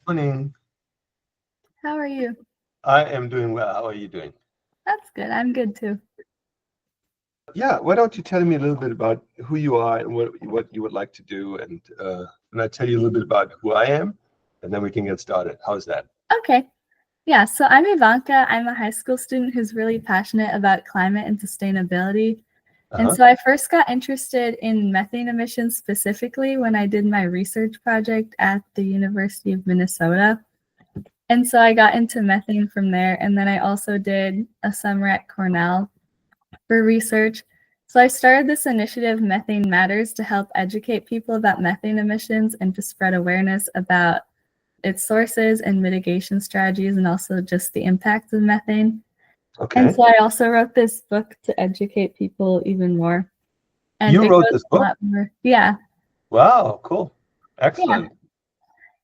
Morning. How are you? I am doing well. How are you doing? That's good. I'm good too. Yeah, why don't you tell me a little bit about who you are and what you would like to do, and I tell you a little bit about who I am, and then we can get started. How's that? Okay. Yeah, so I'm Ivanka. I'm a high school student who's really passionate about climate and sustainability. And Uh-huh. so I first got interested in methane emissions specifically when I did my research project at the University of Minnesota. And so I got into methane from there. And then I also did a summer at Cornell for research. So I started this initiative, MethaneMatters, to help educate people about methane emissions and to spread awareness about its sources and mitigation strategies, and also just the impacts of methane. And Okay. so I also wrote this book to educate people even more. And You it wrote goes this a book? lot more, yeah, Wow, cool. yeah. Excellent.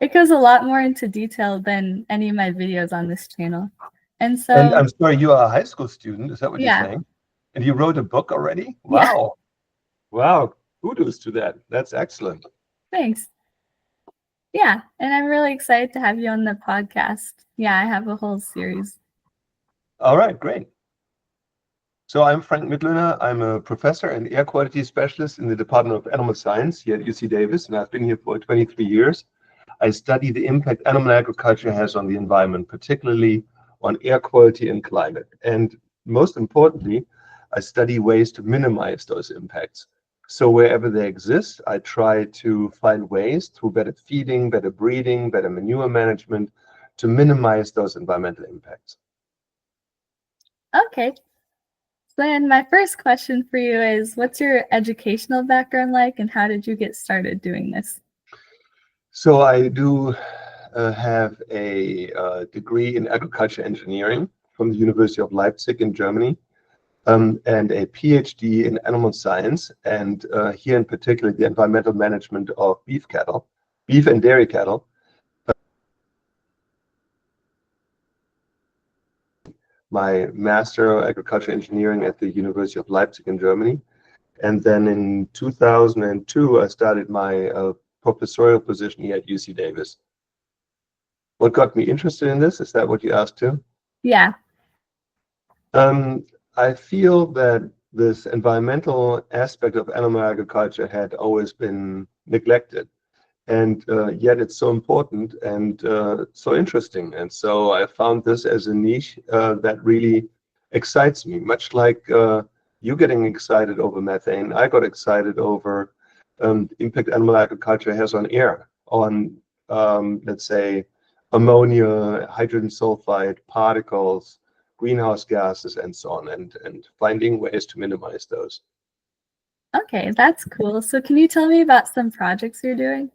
It goes a lot more into detail than any of my videos on this channel. And And so, I'm sorry, you are a high school student, is that what you're yeah, saying? And you wrote a book already? yeah, Wow. Wow. Kudos to that. That's excellent. thanks. Yeah, and I'm really excited to have you on the podcast. Yeah, I have a whole series. All right, great. So I'm Frank Mitloehner. I'm a professor and air quality specialist in the Department of Animal Science here at UC Davis, and I've been here for 23 years. I study the impact animal agriculture has on the environment, particularly on air quality and climate. And most importantly, I study ways to minimize those impacts. So wherever they exist, I try to find ways through better feeding, better breeding, better manure management to minimize those environmental impacts. Okay, so then my first question for you is, what's your educational background like, and how did you get started doing this? So I do have a degree in agriculture engineering from the University of Leipzig in Germany, and a PhD in animal science, and here in particular the environmental management of beef cattle, beef and dairy cattle. My master of agriculture engineering at the University of Leipzig in Germany, and then in 2002 I started my professorial position here at UC Davis. What got me interested in this? Is that what you asked too? Yeah, Um, I feel that this environmental aspect of animal agriculture had always been neglected, and yet it's so important and so interesting. And so I found this as a niche that really excites me, much like you getting excited over methane. I got excited over the impact animal agriculture has on air, on, let's say, ammonia, hydrogen sulfide, particles, greenhouse gases, and so on, and finding ways to minimize those. okay, that's cool. So can you tell me about some projects you're doing?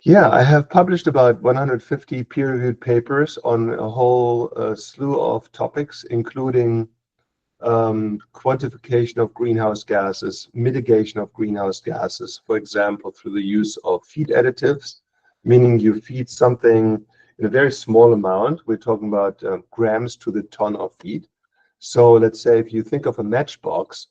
Yeah, I have published about 150 peer-reviewed papers on a whole slew of topics, including quantification of greenhouse gases, mitigation of greenhouse gases, for example, through the use of feed additives, meaning you feed something in a very small amount. We're talking about grams to the ton of feed. So let's say if you think of a matchbox,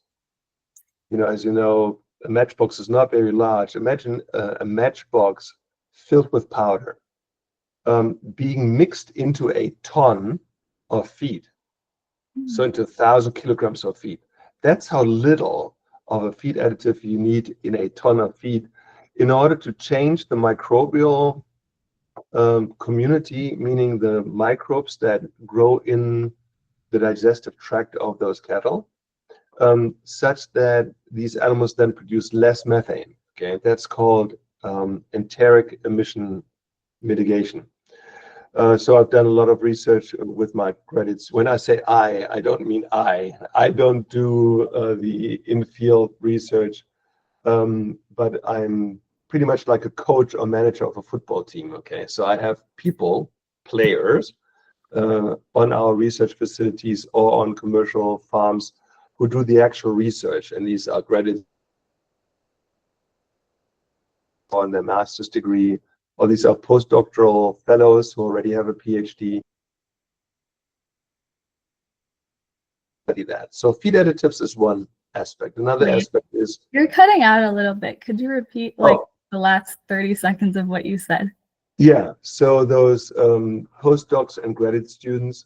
as you know, a matchbox is not very large. Imagine a matchbox filled with powder being mixed into a ton of feed, so into 1,000 kilograms of feed. That's how little of a feed additive you need in a ton of feed in order to change the microbial community, meaning the microbes that grow in the digestive tract of those cattle, such that these animals then produce less methane. Okay, that's called enteric emission mitigation. So I've done a lot of research with my credits. When I say I don't mean I. I don't do the in-field research, but I'm pretty much like a coach or manager of a football team. Okay, so I have people, players, on our research facilities or on commercial farms who do the actual research, and these are graduates on their master's degree, or these are postdoctoral fellows who already have a PhD. Study that. So feed additives is one aspect. Another Wait, aspect is, you're cutting out a little bit. Could you repeat like oh, the last 30 seconds of what you said? Yeah, so those postdocs and graduate students,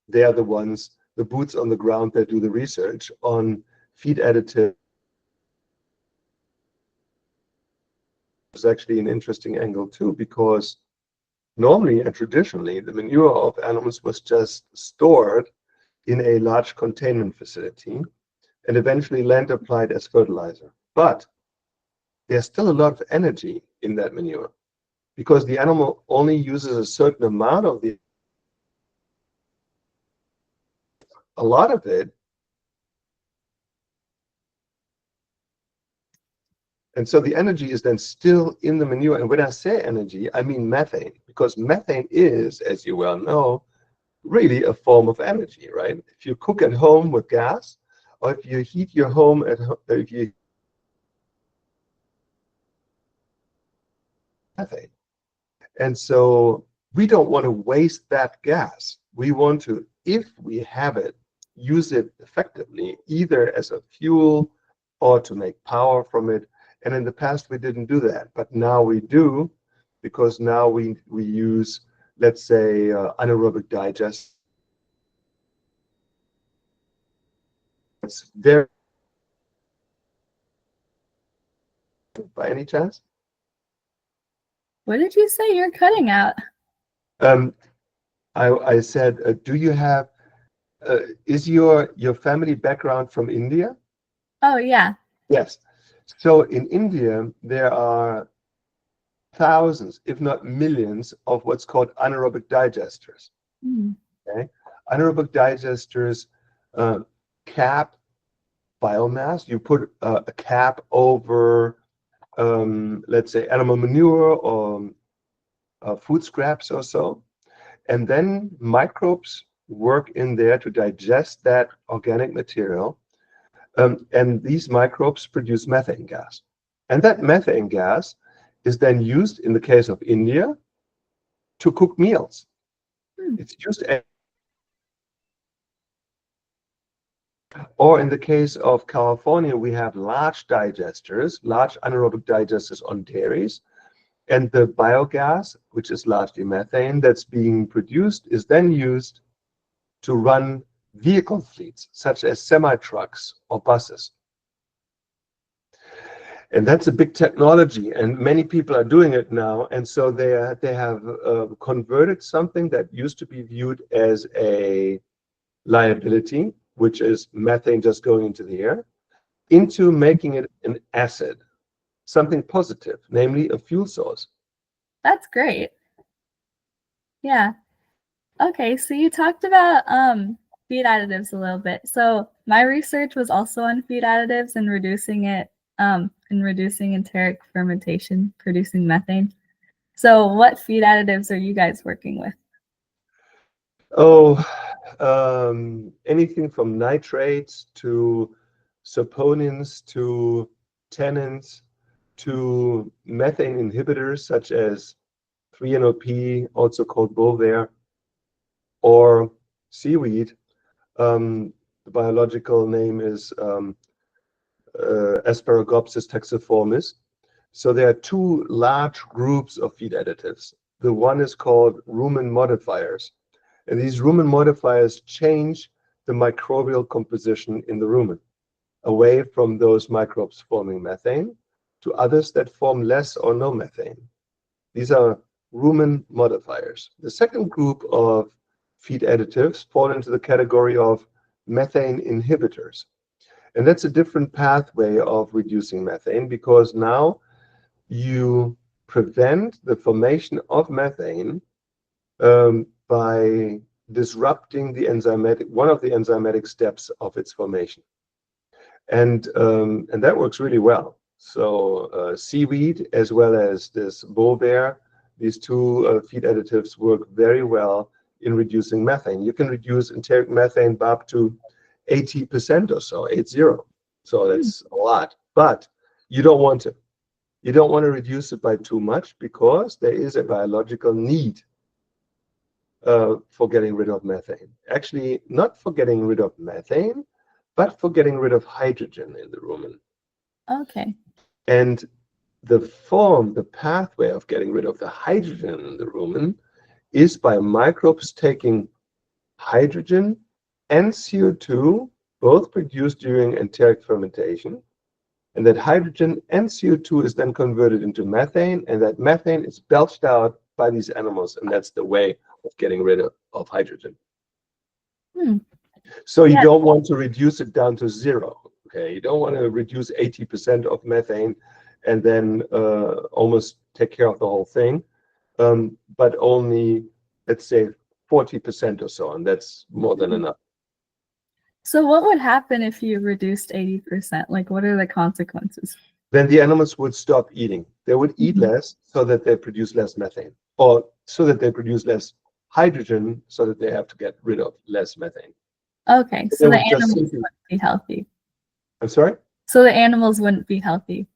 they are the ones, the boots on the ground that do the research on feed additive. Is actually an interesting angle too, because normally and traditionally, the manure of animals was just stored in a large containment facility and eventually land applied as fertilizer. But there's still a lot of energy in that manure because the animal only uses a certain amount of a lot of it. And so the energy is then still in the manure. And when I say energy, I mean methane, because methane is, as you well know, really a form of energy, right? If you cook at home with gas, or if you heat your home at home, if you methane. And so we don't want to waste that gas. We want to, if we have it, use it effectively, either as a fuel or to make power from it. And in the past, we didn't do that. But now we do, because now we use, let's say, anaerobic digest. It's very, by any chance? What did you say? You're cutting out. Um, I said, do you have, is your family background from India? Oh, yeah. Yes. So in India, there are thousands, if not millions, of what's called anaerobic digesters. Mm. Okay? Anaerobic digesters cap biomass. You put a cap over, let's say, animal manure or food scraps or so. And then microbes work in there to digest that organic material. And these microbes produce methane gas. And that methane gas is then used, in the case of India, to cook meals. Mm. It's used, or in the case of California, we have large digesters, large anaerobic digesters on dairies. And the biogas, which is largely methane, that's being produced is then used to run vehicle fleets, such as semi-trucks or buses. And that's a big technology, and many people are doing it now. And so they have converted something that used to be viewed as a liability, which is methane just going into the air, into making it an asset, something positive, namely a fuel source. That's great. Yeah. Okay, so you talked about feed additives a little bit. So my research was also on feed additives and reducing enteric fermentation, producing methane. So what feed additives are you guys working with? Oh, anything from nitrates to saponins to tannins to methane inhibitors such as 3-NOP, also called Bovaer, or seaweed. The biological name is Asparagopsis taxiformis. So there are two large groups of feed additives. The one is called rumen modifiers. And these rumen modifiers change the microbial composition in the rumen, away from those microbes forming methane to others that form less or no methane. These are rumen modifiers. The second group of feed additives fall into the category of methane inhibitors. And that's a different pathway of reducing methane, because now you prevent the formation of methane by disrupting the one of the enzymatic steps of its formation. And that works really well. So seaweed as well as this Bovaer, these two feed additives work very well in reducing methane. You can reduce enteric methane by up to 80% or so, 80. So that's a lot. But you don't want to. You don't want to reduce it by too much, because there is a biological need for getting rid of methane. Actually, not for getting rid of methane, but for getting rid of hydrogen in the rumen. Okay. And the pathway of getting rid of the hydrogen in the rumen is by microbes taking hydrogen and CO2, both produced during enteric fermentation. And that hydrogen and CO2 is then converted into methane, and that methane is belched out by these animals, and that's the way of getting rid of hydrogen. Hmm. So you Yeah. don't want to reduce it down to zero. Okay, you don't want to reduce 80% of methane and then almost take care of the whole thing, but only, let's say, 40% or so, and that's more than enough. So what would happen if you reduced 80%? Like, what are the consequences? Then the animals would stop eating. They would eat less so that they produce less methane, or so that they produce less hydrogen so that they have to get rid of less methane. Okay, They so the would just animals simply, wouldn't be healthy. I'm sorry? So the animals wouldn't be healthy.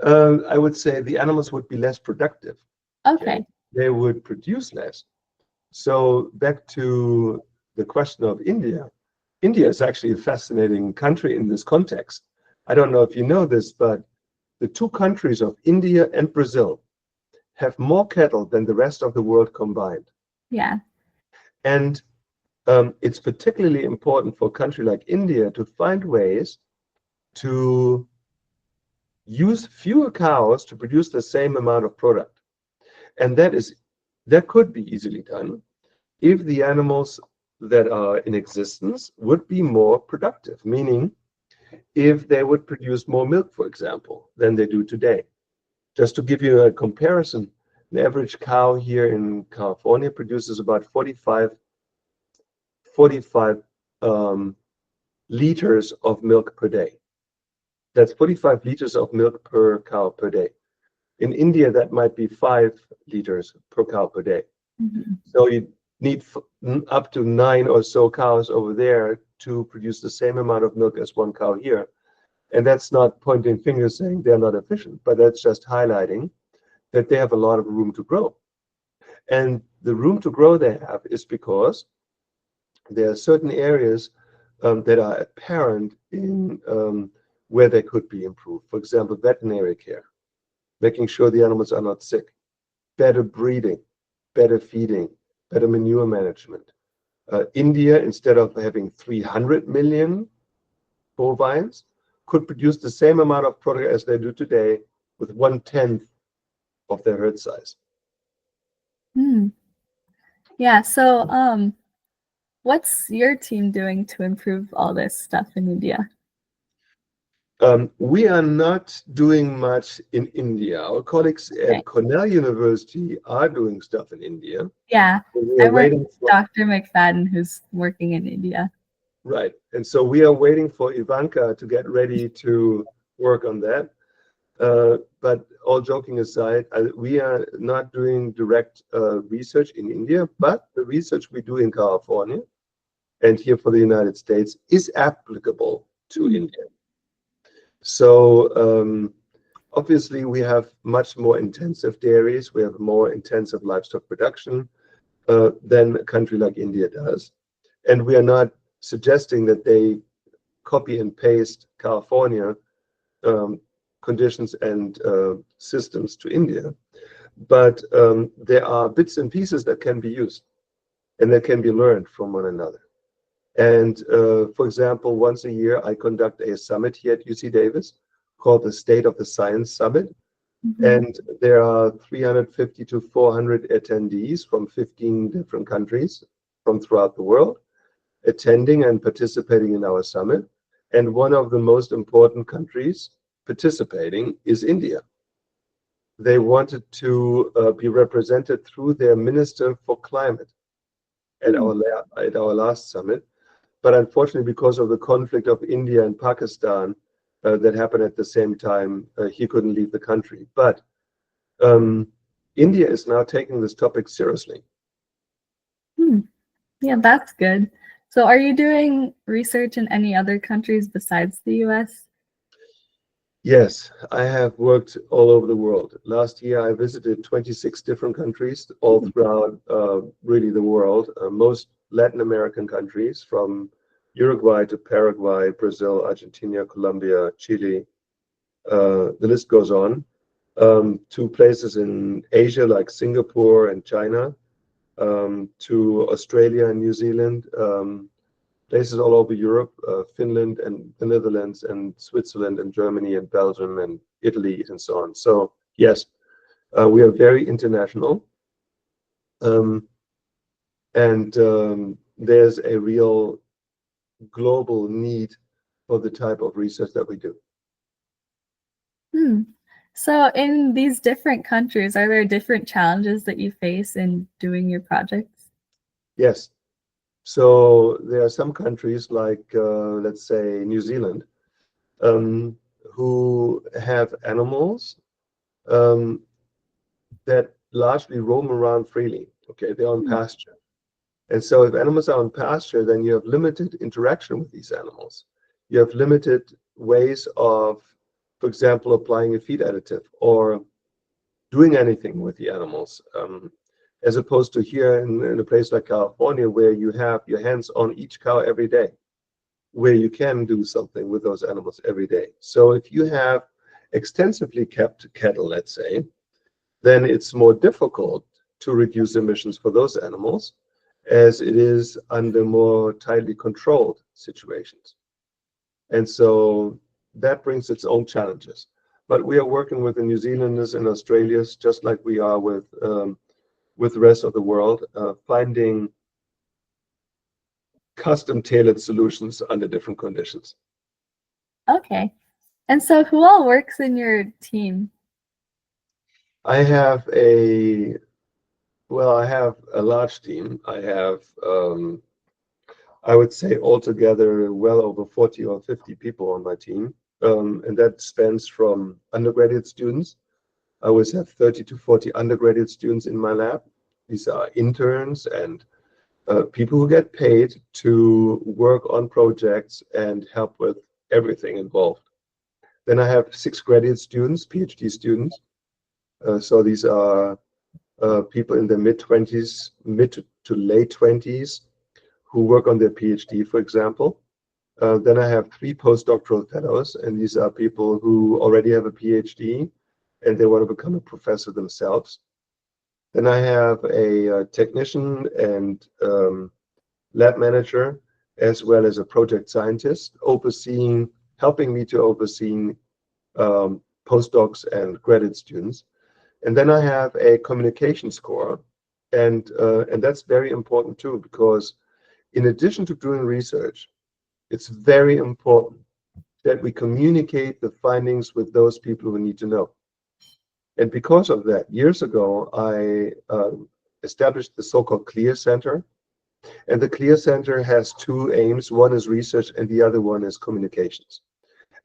I would say the animals would be less productive. Okay. They would produce less. So back to the question of India. India is actually a fascinating country in this context. I don't know if you know this, but the two countries of India and Brazil have more cattle than the rest of the world combined. Yeah. And it's particularly important for a country like India to find ways to use fewer cows to produce the same amount of product. And that could be easily done if the animals that are in existence would be more productive, meaning if they would produce more milk, for example, than they do today. Just to give you a comparison, an average cow here in California produces about 45 liters of milk per day. That's 45 liters of milk per cow per day. In India, that might be 5 liters per cow per day. So you need up to 9 or so cows over there to produce the same amount of milk as one cow here. And that's not pointing fingers saying they're not efficient, but that's just highlighting that they have a lot of room to grow. And the room to grow they have is because there are certain areas that are apparent in where they could be improved. For example, veterinary care, making sure the animals are not sick, better breeding, better feeding, better manure management. India, instead of having 300 million bovines, could produce the same amount of product as they do today with 1/10 of their herd size. Yeah, so what's your team doing to improve all this stuff in India? We are not doing much in India. Our colleagues at Cornell University are doing stuff in India. Yeah, We I are work waiting with for, Dr. McFadden, who's working in India. right. And so we are waiting for Ivanka to get ready to work on that. But all joking aside, we are not doing direct research in India, but the research we do in California and here for the United States is applicable to India. So obviously we have much more intensive dairies, we have more intensive livestock production than a country like India does. And we are not suggesting that they copy and paste California conditions and systems to India, but there are bits and pieces that can be used and that can be learned from one another. And for example, once a year, I conduct a summit here at UC Davis called the State of the Science Summit. And there are 350 to 400 attendees from 15 different countries from throughout the world attending and participating in our summit. And one of the most important countries participating is India. They wanted to be represented through their Minister for Climate at our last summit. But unfortunately, because of the conflict of India and Pakistan that happened at the same time, he couldn't leave the country. But India is now taking this topic seriously. Yeah, that's good. So are you doing research in any other countries besides the US? Yes, I have worked all over the world. Last year, I visited 26 different countries all throughout really the world, most Latin American countries from Uruguay to Paraguay, Brazil, Argentina, Colombia, Chile, the list goes on, to places in Asia like Singapore and China, to Australia and New Zealand, places all over Europe, Finland and the Netherlands and Switzerland and Germany and Belgium and Italy and so on. So yes, we are very international, um, and there's a real global need for the type of research that we do. Hmm. So in these different countries, are there different challenges that you face in doing your projects? Yes. So there are some countries like, let's say, New Zealand, um, who have animals um, that largely roam around freely. Okay, they're on Hmm. pasture. And so if animals are on pasture, then you have limited interaction with these animals. You have limited ways of, for example, applying a feed additive or doing anything with the animals, as opposed to here in a place like California, where you have your hands on each cow every day, where you can do something with those animals every day. So if you have extensively kept cattle, let's say, then it's more difficult to reduce emissions for those animals as it is under more tightly controlled situations. And so that brings its own challenges. But we are working with the New Zealanders and Australians, just like we are with the rest of the world, finding custom tailored solutions under different conditions. Okay. And so who all works in your team? I have a I have a large team. I have, I would say, altogether well over 40 or 50 people on my team, and that spans from undergraduate students. I always have 30 to 40 undergraduate students in my lab. These are interns and people who get paid to work on projects and help with everything involved. Then I have 6 graduate students, PhD students. So these are people in their mid-20s, mid to late 20s, who work on their PhD, for example. Then I have 3 postdoctoral fellows, and these are people who already have a PhD and they want to become a professor themselves. Then I have a technician and lab manager, as well as a project scientist, helping me to oversee postdocs and graduate students. And then I have a communications core, and that's very important too, because in addition to doing research, it's very important that we communicate the findings with those people who need to know. And because of that, years ago, I established the so-called CLEAR Center. And the CLEAR Center has 2 aims. One is research, and the other one is communications.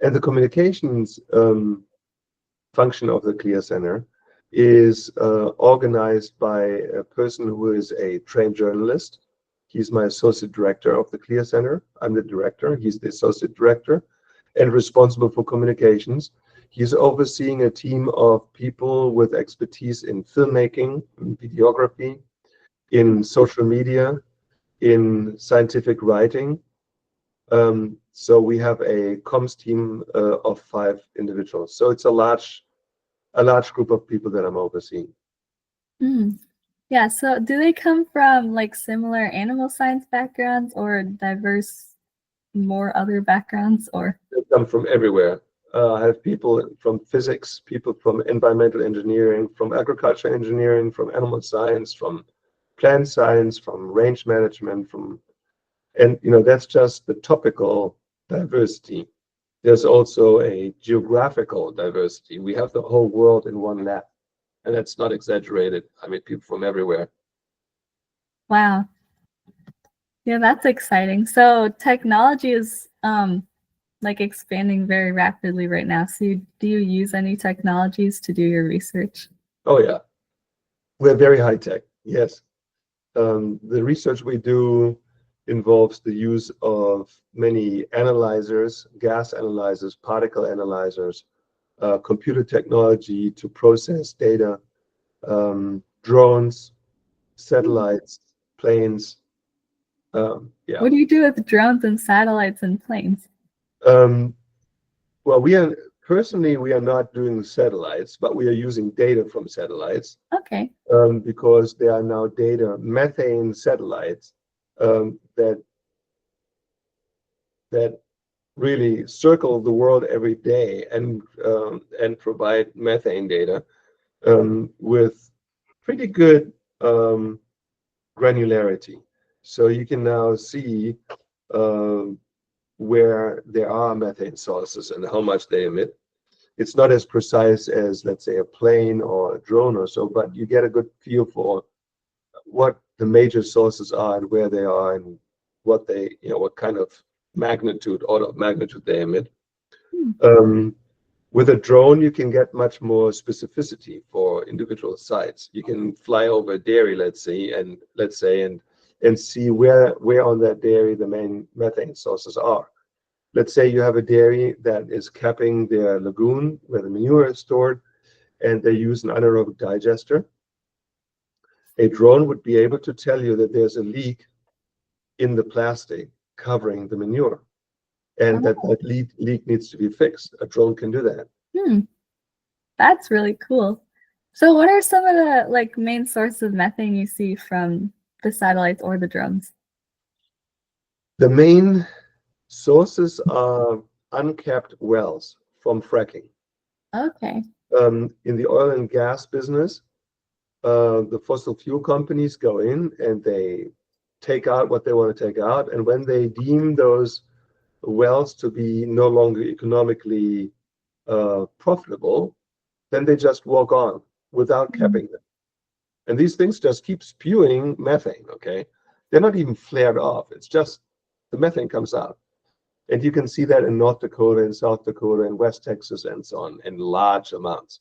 And the communications function of the CLEAR Center is organized by a person who is a trained journalist. He's my associate director of the CLEAR Center. I'm the director. He's the associate director and responsible for communications. He's overseeing a team of people with expertise in filmmaking, in videography, in social media, in scientific writing. So we have a comms team of 5 individuals. So it's a large group of people that I'm overseeing. Hmm. Yeah, so do they come from like similar animal science backgrounds or diverse more other backgrounds or? They come from everywhere. I have people from physics, people from environmental engineering, from agriculture engineering, from animal science, from plant science, from range management, and that's just the topical diversity. There's also a geographical diversity. We have the whole world in one lab, and that's not exaggerated. I mean, people from everywhere. Wow. Yeah, that's exciting. So technology is like expanding very rapidly right now. So do you use any technologies to do your research? Oh yeah, we're very high tech. Yes. The research we do involves the use of many analyzers, gas analyzers, particle analyzers, computer technology to process data, drones, satellites, planes. Yeah. What do you do with drones and satellites and planes? Um, well, we are Personally, we are not doing satellites, but we are using data from satellites Okay. because there are now methane satellites that really circle the world every day and provide methane data with pretty good granularity. So you can now see um, where there are methane sources and how much they emit. It's not as precise as, let's say, a plane or a drone or so, but you get a good feel for what the major sources are and where they are and what kind of order of magnitude they emit. Hmm. Um, with a drone, you can get much more specificity for individual sites. You can fly over a dairy, let's say, and see where on that dairy the main methane sources are. Let's say you have a dairy that is capping their lagoon where the manure is stored, and they use an anaerobic digester. A drone would be able to tell you that there's a leak in the plastic covering the manure, and that Oh, leak needs to be fixed. A drone can do that. hmm. That's really cool. So what are some of the like main sources of methane you see from the satellites or the drones? The main sources are uncapped wells from fracking. Okay. In the oil and gas business, the fossil fuel companies go in and they take out what they want to take out. And when they deem those wells to be no longer economically profitable, then they just walk on without Mm. capping them. And these things just keep spewing methane, okay? They're not even flared off. It's just the methane comes out. And you can see that in North Dakota and South Dakota and West Texas and so on in large amounts.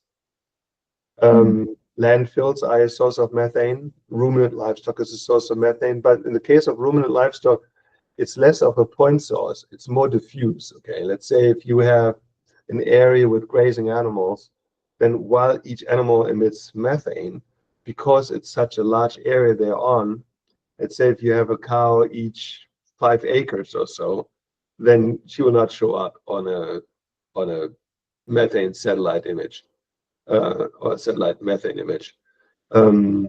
Mm. Landfills are a source of methane. Ruminant livestock is a source of methane. But in the case of ruminant livestock, it's less of a point source. It's more diffuse, okay? Let's say if you have an area with grazing animals, then while each animal emits methane, because it's such a large area they're on, let's say if you have a cow each 5 acres or so, then she will not show up on a methane satellite image or satellite methane image. Um,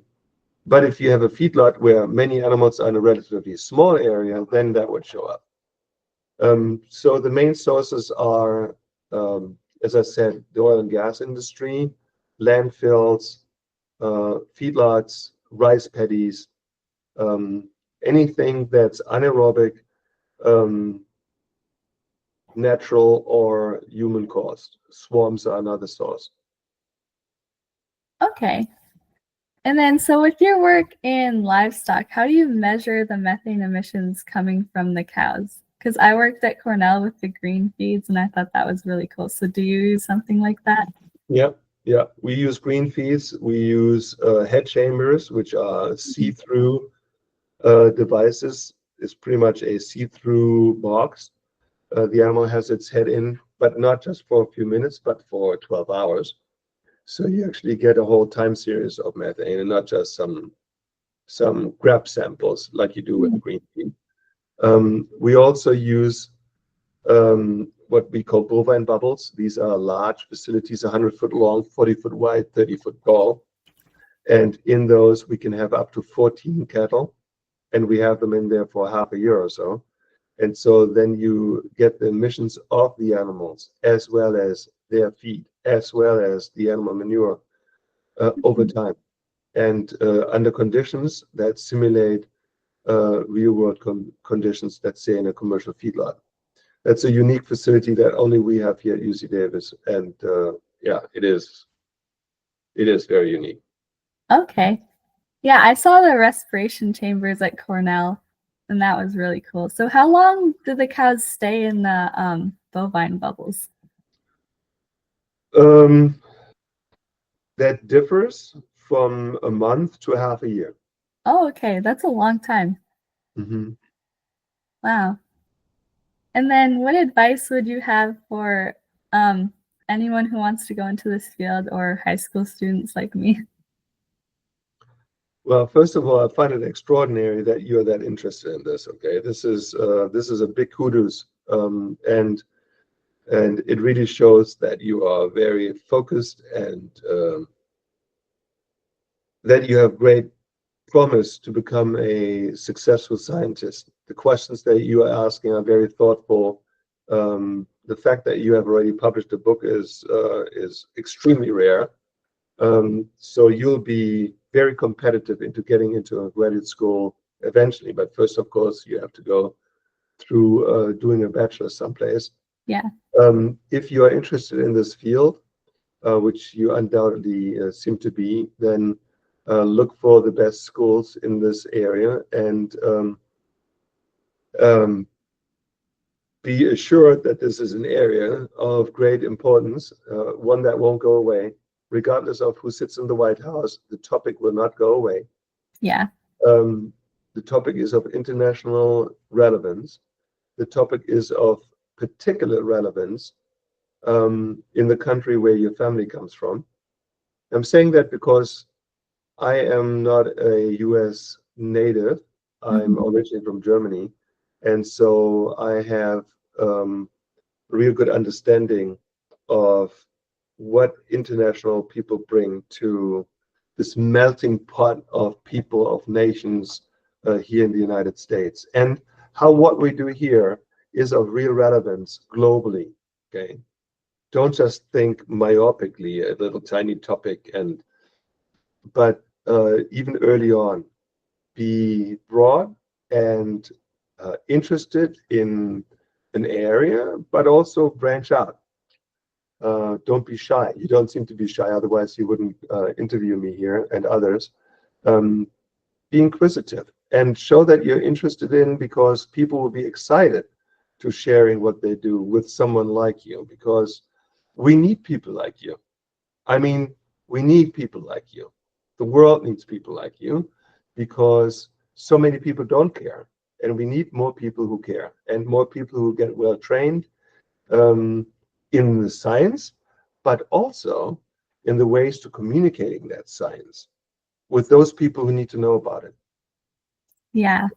but if you have a feedlot where many animals are in a relatively small area, then that would show up. So the main sources are, as I said, the oil and gas industry, landfills, feedlots, rice paddies, um, anything that's anaerobic, um, natural, or human caused. Swarms are another source. Okay. And then so with your work in livestock, how do you measure the methane emissions coming from the cows? Because I worked at Cornell with the green feeds and I thought that was really cool. So do you use something like that? Yeah, yeah. We use green feeds. We use head chambers, which are see-through devices. It's pretty much a see-through box. The animal has its head in, but not just for a few minutes, but for 12 hours. So you actually get a whole time series of methane and not just some grab samples like you do with the Mm. green feed. We also use what we call bovine bubbles. These are large facilities, 100-foot long, 40-foot wide, 30-foot tall. And in those, we can have up to 14 cattle, and we have them in there for half a year or so. And so then you get the emissions of the animals, as well as their feed, as well as the animal manure over time. And under conditions that simulate real-world conditions, let's say in a commercial feedlot. That's a unique facility that only we have here at UC Davis, and yeah, it is very unique. Okay. Yeah, I saw the respiration chambers at Cornell and that was really cool. So how long do the cows stay in the bovine bubbles? Um, that differs from a month to half a year. Oh, okay. That's a long time. Mhm. Wow. And then what advice would you have for um, anyone who wants to go into this field or high school students like me? Well, first of all, I find it extraordinary that you're that interested in this. Okay, this is a big kudos, and And it really shows that you are very focused and that you have great promise to become a successful scientist. The questions that you are asking are very thoughtful. The fact that you have already published a book is extremely rare. So you'll be very competitive into getting into a graduate school eventually. But first, of course, you have to go through doing a bachelor's someplace. Yeah. If you are interested in this field, which you undoubtedly seem to be, then look for the best schools in this area and be assured that this is an area of great importance, one that won't go away. Regardless of who sits in the White House, the topic will not go away. Yeah. The topic is of international relevance. The topic is of particular relevance in the country where your family comes from. I'm saying that because I am not a US native. I'm originally from Germany. And so I have a real good understanding of what international people bring to this melting pot of people, of nations here in the United States, and how what we do here is of real relevance globally. Okay, don't just think myopically a little tiny topic, but even early on, be broad and interested in an area, but also branch out. Don't be shy. You don't seem to be shy, otherwise you wouldn't interview me here and others. Be inquisitive and show that you're interested in, because people will be excited to sharing what they do with someone like you, because we need people like you. I mean, we need people like you. The world needs people like you, because so many people don't care. And we need more people who care, and more people who get well trained in the science, but also in the ways to communicating that science with those people who need to know about it. Yeah.